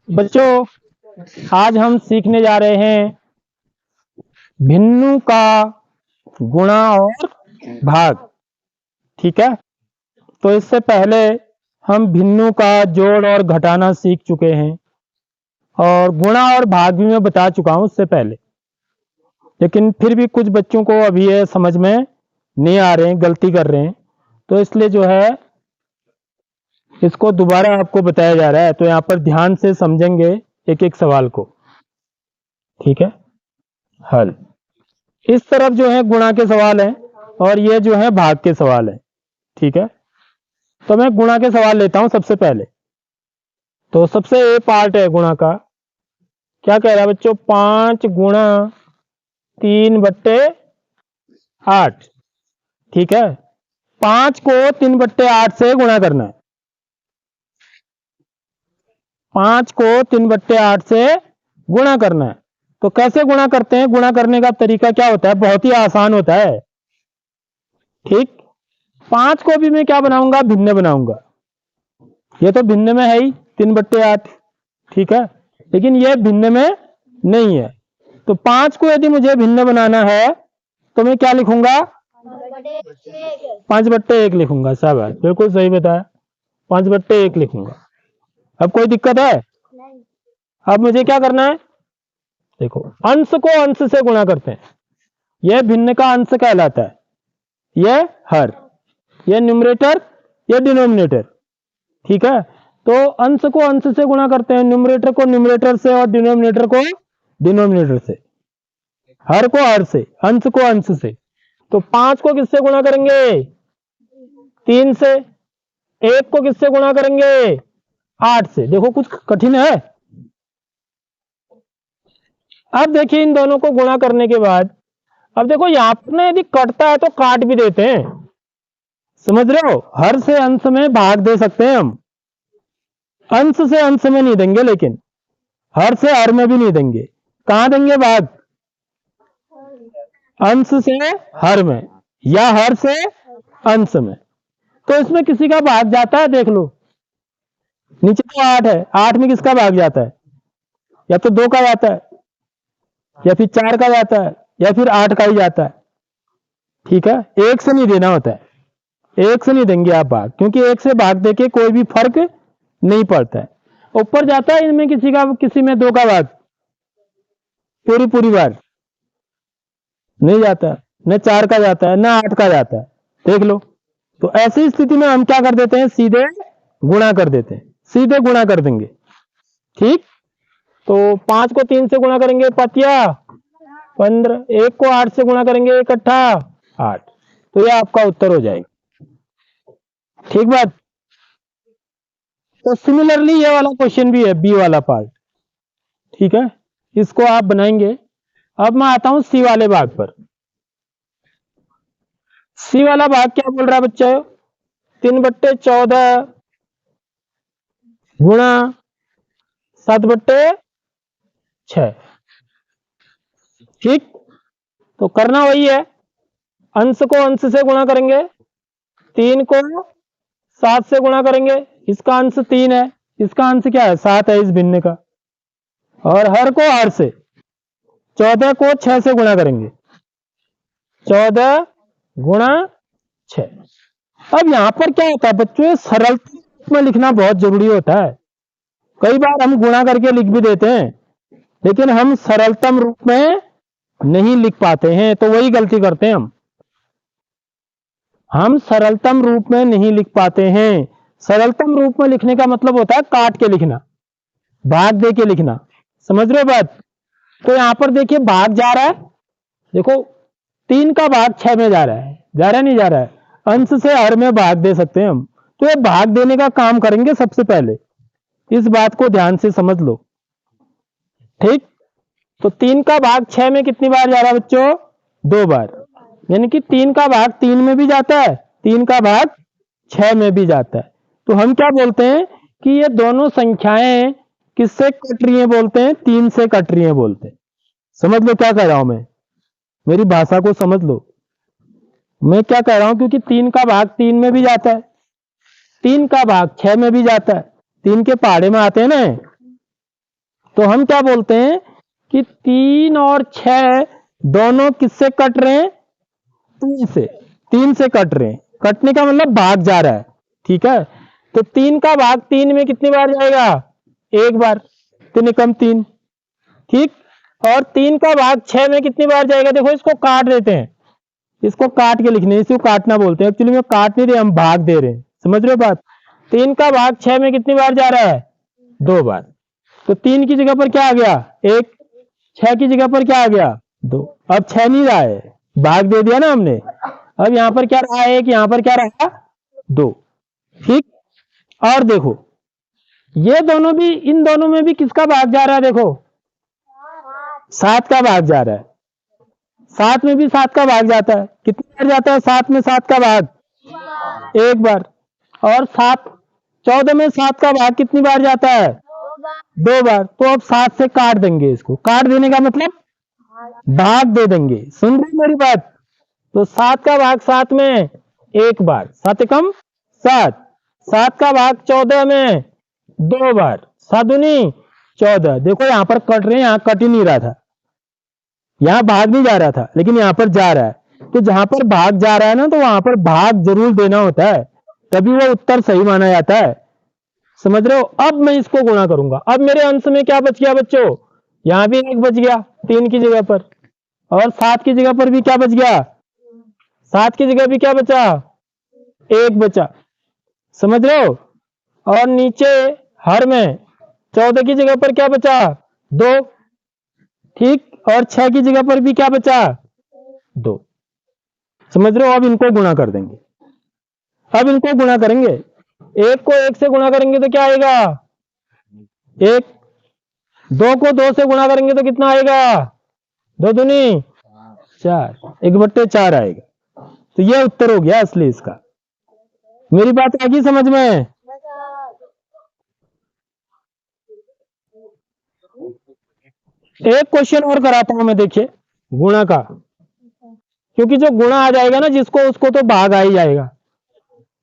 बच्चों, आज हम सीखने जा रहे हैं भिन्नु का गुणा और भाग। ठीक है, तो इससे पहले हम भिन्नु का जोड़ और घटाना सीख चुके हैं और गुणा और भाग भी मैं बता चुका हूं उससे पहले, लेकिन फिर भी कुछ बच्चों को अभी ये समझ में नहीं आ रहे हैं, गलती कर रहे हैं, तो इसलिए जो है इसको दोबारा आपको बताया जा रहा है। तो यहाँ पर ध्यान से समझेंगे एक एक सवाल को। ठीक है, हल इस तरफ जो है गुणा के सवाल हैं और ये जो है भाग के सवाल हैं। ठीक है, तो मैं गुणा के सवाल लेता हूं सबसे पहले। तो सबसे ए पार्ट है गुणा का। क्या कह रहा है बच्चों? 5 गुणा 3/8। ठीक है, 5 को 3/8 से गुणा करना है। 5 को 3/8 से गुणा करना है। तो कैसे गुणा करते हैं? गुणा करने का तरीका क्या होता है? बहुत ही आसान होता है। ठीक, 5 को भी मैं क्या बनाऊंगा? भिन्न बनाऊंगा। ये तो भिन्न में है ही 3/8। ठीक है, लेकिन ये भिन्न में नहीं है। तो 5 को यदि मुझे भिन्न बनाना है तो मैं क्या लिखूंगा? 5/1 लिखूंगा। शाबाश, बिल्कुल सही बताया, 5/1 लिखूंगा। अब कोई दिक्कत है? अब मुझे क्या करना है? देखो, अंश को अंश से गुणा करते हैं। यह भिन्न का अंश कहलाता है, यह हर, यह न्यूमरेटर, यह डिनोमिनेटर। ठीक है, तो अंश को अंश से गुणा करते हैं, न्यूमरेटर को न्यूमरेटर से और डिनोमिनेटर को डिनोमिनेटर से, हर को हर से, अंश को अंश से। तो 5 को किससे गुणा करेंगे? 3 से। 1 को किससे गुणा करेंगे? 8 से। देखो, कुछ कठिन है? अब देखिए, इन दोनों को गुणा करने के बाद अब देखो, यहां पर ना यदि कटता है तो काट भी देते हैं। समझ रहे हो? हर से अंश में भाग दे सकते हैं हम, अंश से अंश में नहीं देंगे, लेकिन हर से हर में भी नहीं देंगे। कहां देंगे भाग? अंश से हर में या हर से अंश में। तो इसमें किसी का भाग जाता है? देख लो, नीचे तो 8 है, 8 में किसका भाग जाता है? या तो 2 का जाता है, या फिर 4 का जाता है, या फिर 8 का ही जाता है। ठीक है, 1 से नहीं देना होता है, 1 से नहीं देंगे आप भाग, क्योंकि 1 से भाग देके कोई भी फर्क नहीं पड़ता है। ऊपर जाता है इनमें किसी में 2 का भाग पूरी बार नहीं जाता है, न 4 का जाता है, न 8 का जाता है। देख लो, तो ऐसी स्थिति में हम क्या कर देते हैं? सीधे गुणा कर देते हैं, सीधे गुणा कर देंगे। ठीक, तो 5 को 3 से गुणा करेंगे, पतिया 15। 1 को 8 से गुणा करेंगे, 1 अट्ठा 8। तो यह आपका उत्तर हो जाएगा। ठीक बात। तो सिमिलरली ये वाला क्वेश्चन भी है, बी वाला पार्ट। ठीक है, इसको आप बनाएंगे। अब मैं आता हूं सी वाले भाग पर। सी वाला भाग क्या बोल रहा है बच्चे? 3/14 गुणा 7/6। ठीक, तो करना वही है, अंश को अंश से गुणा करेंगे, 3 को 7 से गुणा करेंगे। इसका अंश 3 है, इसका अंश क्या है? 7 है इस भिन्न का। और हर को हर से 14 को 6 से गुणा करेंगे, 14 गुणा 6। अब यहां पर क्या होता है बच्चों? सरल में लिखना बहुत जरूरी होता है। कई बार हम गुणा करके लिख भी देते हैं, लेकिन हम सरलतम रूप में नहीं लिख पाते हैं, तो वही गलती करते हैं हम सरलतम रूप में नहीं लिख पाते हैं। सरलतम रूप में लिखने का मतलब होता है काट के लिखना, भाग दे के लिखना। समझ रहे हो बात? तो यहां पर देखिए, भाग जा रहा है, देखो 3 का भाग 6 में जा रहा है, नहीं जा रहा है? अंश से हर में भाग दे सकते हैं हम, तो ये भाग देने का काम करेंगे सबसे पहले। इस बात को ध्यान से समझ लो। ठीक, तो 3 का भाग 6 में कितनी बार जा रहा है बच्चों? 2 बार, यानी कि 3 का भाग 3 में भी जाता है, 3 का भाग 6 में भी जाता है। तो हम क्या बोलते हैं कि ये दोनों संख्याएं किससे कट रही हैं? बोलते हैं 3 से कट रही हैं बोलते हैं। समझ लो क्या कह रहा हूं मैं, मेरी भाषा को समझ लो मैं क्या कह रहा हूं, क्योंकि 3 का भाग 3 में भी जाता है, 3 का भाग 6 में भी जाता है, 3 के पहाड़े में आते हैं ना, तो हम क्या बोलते हैं कि 3 और 6 दोनों किससे कट रहे हैं? 3 से कट रहे हैं। कटने का मतलब भाग जा रहा है, ठीक है। तो 3 का भाग 3 में कितनी बार जाएगा? एक बार, 3 एकम 3, ठीक। और 3 का भाग 6 में कितनी बार जाएगा? देखो इसको काट देते हैं, इसको काट के लिखने, इसको काटना बोलते हैं। एक्चुअली में काट नहीं रहे, हम भाग दे रहे हैं, समझ रहे हो बात। 3 का भाग 6 में कितनी बार जा रहा है? 2 बार। तो 3 की जगह पर क्या आ गया? 1। 6 की जगह पर क्या आ गया? 2। अब 6 नहीं रहा है, भाग दे दिया ना हमने। अब यहां पर क्या रहा? 1। यहां पर क्या रहा? 2, ठीक। और देखो ये दोनों भी, इन दोनों में भी किसका भाग जा रहा है? देखो 7 का भाग जा रहा है। 7 में भी 7 का भाग जाता है। कितनी बार जाता है 7 में 7 का भाग? एक बार। और 14 में 7 का भाग कितनी बार जाता है? 2 बार। तो अब 7 से काट देंगे, इसको काट देने का मतलब भाग दे देंगे। सुन रहे मेरी बात? तो 7 का भाग 7 में एक बार, 7 एकम 7। 7 का भाग 14 में 2 बार, 7 दूनी 14। देखो यहां पर कट रहे हैं, यहां कट ही नहीं रहा था, यहां भाग नहीं जा रहा था, लेकिन यहां पर जा रहा है। तो जहां पर भाग जा रहा है ना, तो वहां पर भाग जरूर देना होता है, तभी वो उत्तर सही माना जाता है, समझ रहे हो। अब मैं इसको गुणा करूंगा। अब मेरे अंश में क्या बच गया बच्चों? यहां भी 1 बच गया 3 की जगह पर, और 7 की जगह पर भी क्या बच गया? 7 की जगह भी क्या बचा? 1 बचा, समझ रहे हो। और नीचे हर में 14 की जगह पर क्या बचा? 2, ठीक। और 6 की जगह पर भी क्या बचा? 2, समझ रहे हो। अब इनको गुणा कर देंगे, अब इनको गुणा करेंगे। 1 को 1 से गुणा करेंगे तो क्या आएगा? 1। 2 को 2 से गुणा करेंगे तो कितना आएगा? 2 दूनी 4, 1/4 आएगा। तो यह उत्तर हो गया असली इसका। मेरी बात आ गई समझ में? एक क्वेश्चन और कराता हूं मैं, देखिए गुणा का, क्योंकि जो गुणा आ जाएगा ना जिसको, उसको तो भाग आ ही जाएगा,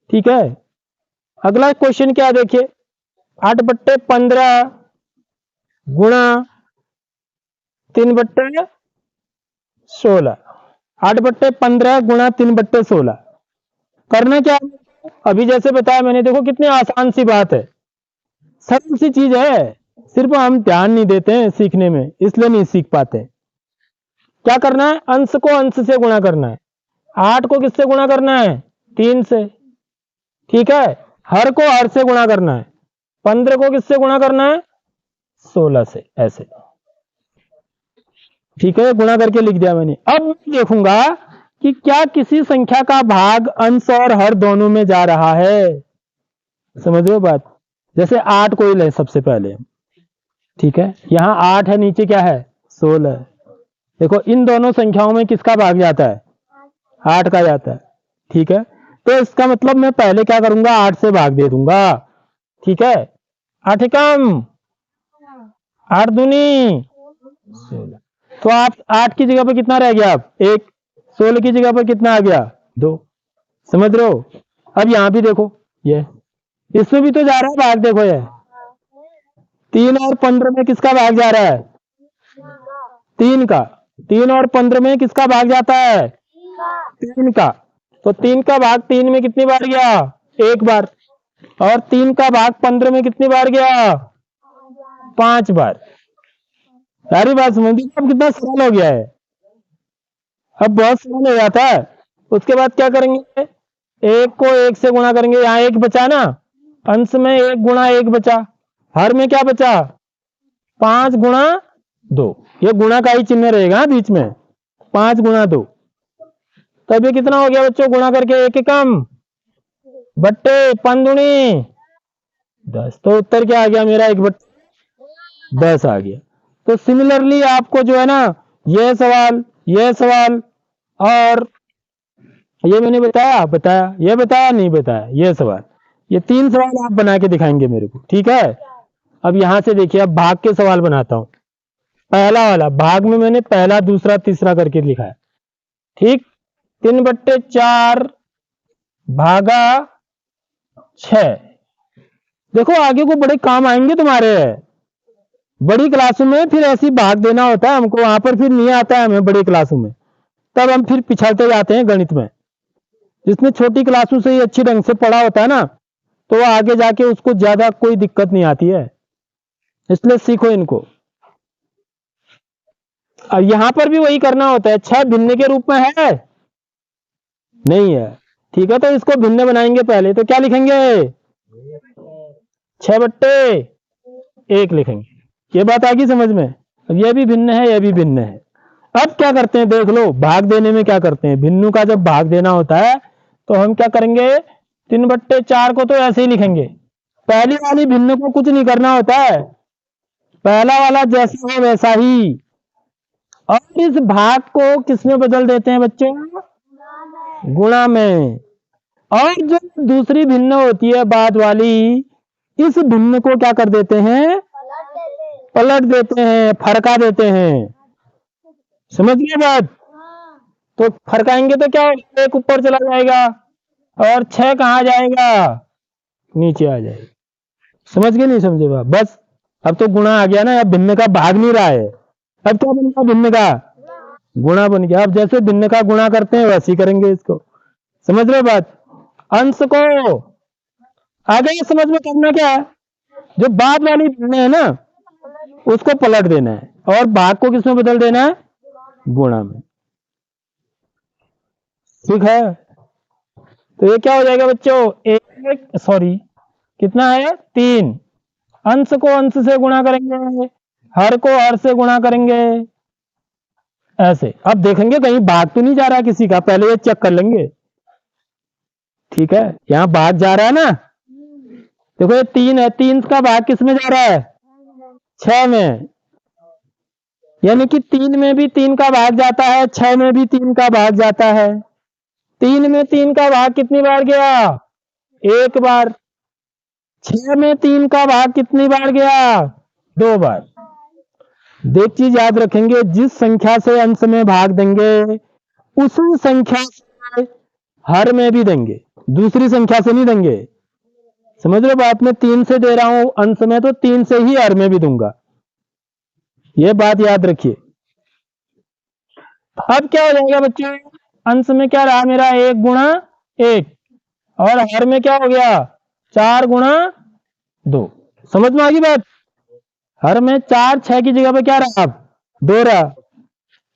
ठीक है। अगला क्वेश्चन क्या देखिए, 8/15 गुणा 3/16। 8/15 गुणा 3/16 करना क्या है? अभी जैसे बताया मैंने, देखो कितनी आसान सी बात है, सरल सी चीज है, सिर्फ हम ध्यान नहीं देते हैं सीखने में, इसलिए नहीं सीख पाते। क्या करना है? अंश को अंश से गुणा करना है। 8 को किससे गुणा करना है? 3 से, ठीक है। हर को हर से गुणा करना है। 15 को किससे गुणा करना है? 16 से, ऐसे, ठीक है। गुणा करके लिख दिया मैंने। अब मैं देखूंगा कि क्या किसी संख्या का भाग अंश और हर दोनों में जा रहा है, समझ रहे हो बात। जैसे 8 को ही ले सबसे पहले, ठीक है। यहां 8 है, नीचे क्या है? 16 है। देखो इन दोनों संख्याओं में किसका भाग जाता है? 8 का जाता है, ठीक है। तो इसका मतलब मैं पहले क्या करूंगा? 8 से भाग दे दूंगा, ठीक है। 8 एकम 8 दूनी 16। तो आप 8 की जगह पर कितना रह गया? आप 1। 16 की जगह पर कितना आ गया? 2, समझ रहे हो। अब यहां भी देखो, ये इसमें भी तो जा रहा है भाग, देखो ये 3 और 15 में किसका भाग जा रहा है? 3 का। 3 और 15 में किसका भाग जाता है? 3 का। तो 3 का भाग 3 में कितनी बार गया? एक बार। और 3 का भाग 15 में कितनी बार गया? 5 बार। सारी बात समझ ली? अब कितना सरल हो गया है, अब बहुत सरल हो जाता है। उसके बाद क्या करेंगे? 1 को 1 से गुणा करेंगे, यहाँ 1 बचा ना, अंश में 1 गुणा 1 बचा, हर में क्या बचा? 5 गुणा 2। ये गुणा का ही चिन्ह रहेगा बीच में, 5 गुणा 2। तब ये कितना हो गया बच्चों? गुणा करके 1 एकम बट्टे 5 दूनी 10। तो उत्तर क्या आ गया मेरा? 1/10 आ गया। तो सिमिलरली आपको जो है ना, यह सवाल और ये मैंने बताया, ये बताया नहीं बताया, ये सवाल, ये 3 सवाल आप बना के दिखाएंगे मेरे को, ठीक है। अब यहां से देखिए, अब भाग के सवाल बनाता हूं। पहला वाला भाग में मैंने पहला, दूसरा, तीसरा करके लिखा है, ठीक। 3/4 भागा 6। देखो आगे को बड़े काम आएंगे तुम्हारे, बड़ी क्लासों में फिर ऐसी भाग देना होता है हमको, वहां पर फिर नहीं आता है हमें बड़ी क्लासों में, तब हम फिर पिछड़ते जाते हैं गणित में। जिसने छोटी क्लासों से ही अच्छी ढंग से पढ़ा होता है ना, तो वो आगे जाके उसको ज्यादा कोई दिक्कत नहीं आती है, इसलिए सीखो इनको। अब यहां पर भी वही करना होता है। 6 भिन्न के रूप में है, नहीं है, ठीक है, तो इसको भिन्न बनाएंगे पहले, तो क्या लिखेंगे, 6/1 लिखेंगे। ये बात आ गई समझ में। अब ये भी भिन्न है, ये भी भिन्न है। अब क्या करते हैं देख लो, भाग देने में क्या करते हैं, भिन्नु का जब भाग देना होता है तो हम क्या करेंगे, 3/4 को तो ऐसे ही लिखेंगे। पहली वाली भिन्न को कुछ नहीं करना होता है, पहला वाला जैसा है वैसा ही। और इस भाग को किसमें बदल देते हैं बच्चों, गुणा में। और जो दूसरी भिन्न होती है बाद वाली, इस भिन्न को क्या कर देते हैं, पलट देते हैं, फरका देते हैं। समझ गए बात। तो फरकाएंगे तो क्या होगा, 1 ऊपर चला जाएगा और 6 कहां जाएगा, नीचे आ जाएगा। समझ गए नहीं समझे बात। बस अब तो गुणा आ गया ना, अब भिन्न का भाग नहीं रहा है, अब क्या बन गया, भिन्न का गुणा बन गया। अब जैसे भिन्न का गुणा करते हैं वैसे ही करेंगे इसको। समझ रहे बात। अंश को आगे ये समझ में करना क्या है, जो बाद वाली भिन्न है ना उसको पलट देना है, और भाग को किसमें बदल देना है, गुणा में। ठीक है, तो ये क्या हो जाएगा बच्चों, कितना है, 3। अंश को अंश से गुणा करेंगे, हर को हर से गुणा करेंगे, ऐसे। अब देखेंगे कहीं भाग तो नहीं जा रहा किसी का, पहले ये चेक कर लेंगे। ठीक है, यहां भाग जा रहा है ना, देखो ये 3 है, 3 का भाग किस में जा रहा है, 6 में। यानी कि 3 में भी 3 का भाग जाता है, 6 में भी 3 का भाग जाता है। 3 में 3 का भाग कितनी बार गया, 1 बार। 6 में 3 का भाग कितनी बार गया, 2 बार। देख चीज याद रखेंगे, जिस संख्या से अंश में भाग देंगे उसी संख्या से हर में भी देंगे, दूसरी संख्या से नहीं देंगे। समझ रहे बात में, 3 से दे रहा हूं अंश में तो 3 से ही हर में भी दूंगा, ये बात याद रखिए। अब क्या हो जाएगा बच्चों, अंश में क्या रहा मेरा, 1 गुणा 1, और हर में क्या हो गया, 4 गुणा 2। समझ में आ गई बात। हर में 4, 6 की जगह पे क्या रहा, अब 2 रहा।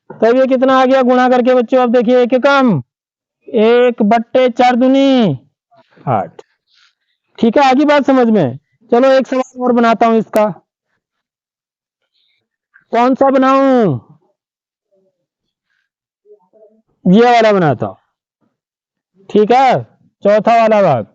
तब ये कितना आ गया गुणा करके बच्चों, अब देखिए 1 कम, 1/4 दूनी 8। ठीक है, आगे बात समझ में। चलो एक सवाल और बनाता हूं इसका, कौन सा बनाऊं, ये वाला बनाता हूं। ठीक है, चौथा वाला भाग।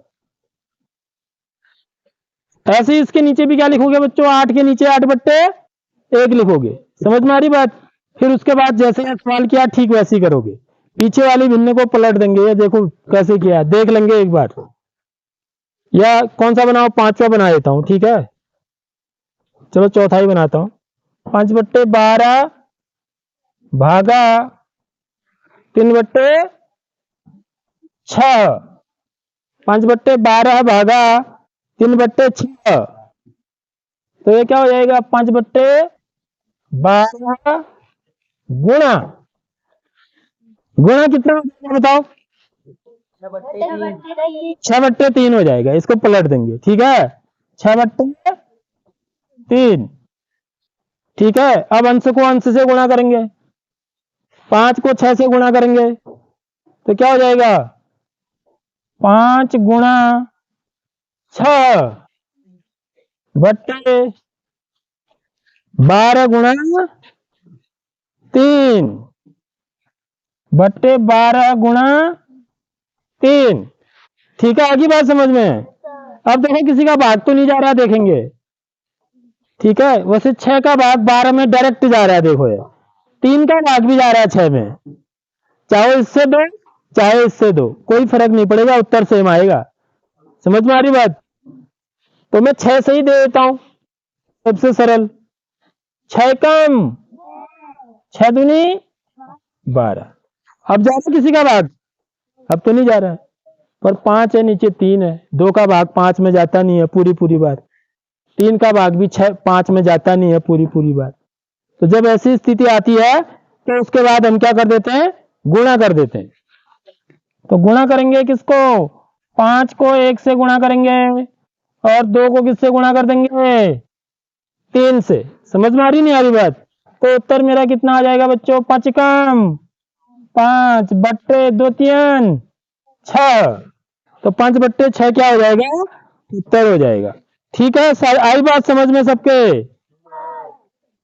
ऐसे ही इसके नीचे भी क्या लिखोगे बच्चों, 8 के नीचे 8/1 लिखोगे। समझ में आ रही बात। फिर उसके बाद जैसे सवाल किया ठीक वैसे ही करोगे, पीछे वाली भिन्न को पलट देंगे। ये देखो कैसे किया, देख लेंगे एक बार। या कौन सा बनाओ, 5वां बना देता हूं। ठीक है, चलो चौथा ही बनाता हूं। 5/12 भागा 3/6, 5/12 भागा 3/6, तो ये क्या हो जाएगा, 5/12 गुणा, गुणा कितना हो जाएगा बताओ, 6/3 हो जाएगा। इसको पलट देंगे। ठीक है, 6/3। ठीक है, अब अंश को अंश से गुणा करेंगे, 5 को 6 से गुणा करेंगे, तो क्या हो जाएगा, 5 गुणा 6/12 गुणा 3/12 गुणा 3। ठीक है, आगे बात समझ में। अब देखो किसी का भाग तो नहीं जा रहा, देखेंगे। ठीक है, वैसे 6 का भाग 12 में डायरेक्ट जा रहा है, देखो ये 3 का भाग भी जा रहा है 6 में, चाहे इससे दो चाहे इससे दो, कोई फर्क नहीं पड़ेगा, उत्तर सेम आएगा। समझ में आ रही बात। तो मैं 6 से ही दे देता हूं, सबसे सरल। 6 कम 6 दूनी 12। अब जा रहा किसी का भाग, अब तो नहीं जा रहा है, पर 5 है, नीचे 3 है, 2 का भाग 5 में जाता नहीं है पूरी पूरी बार, 3 का भाग भी 5 में जाता नहीं है पूरी पूरी बार। तो जब ऐसी स्थिति आती है तो उसके बाद हम क्या कर देते हैं, गुणा कर देते हैं। तो गुणा करेंगे किसको, 5 को 1 से गुणा करेंगे और 2 को किससे गुणा कर देंगे, 3 से। समझ में आ रही नहीं आ रही बात। तो उत्तर मेरा कितना आ जाएगा बच्चों, 5 कम 5 बट्टे 2 3 6। तो 5 बट्टे 6 क्या हो जाएगा, उत्तर हो जाएगा। ठीक है, आई बात समझ में सबके।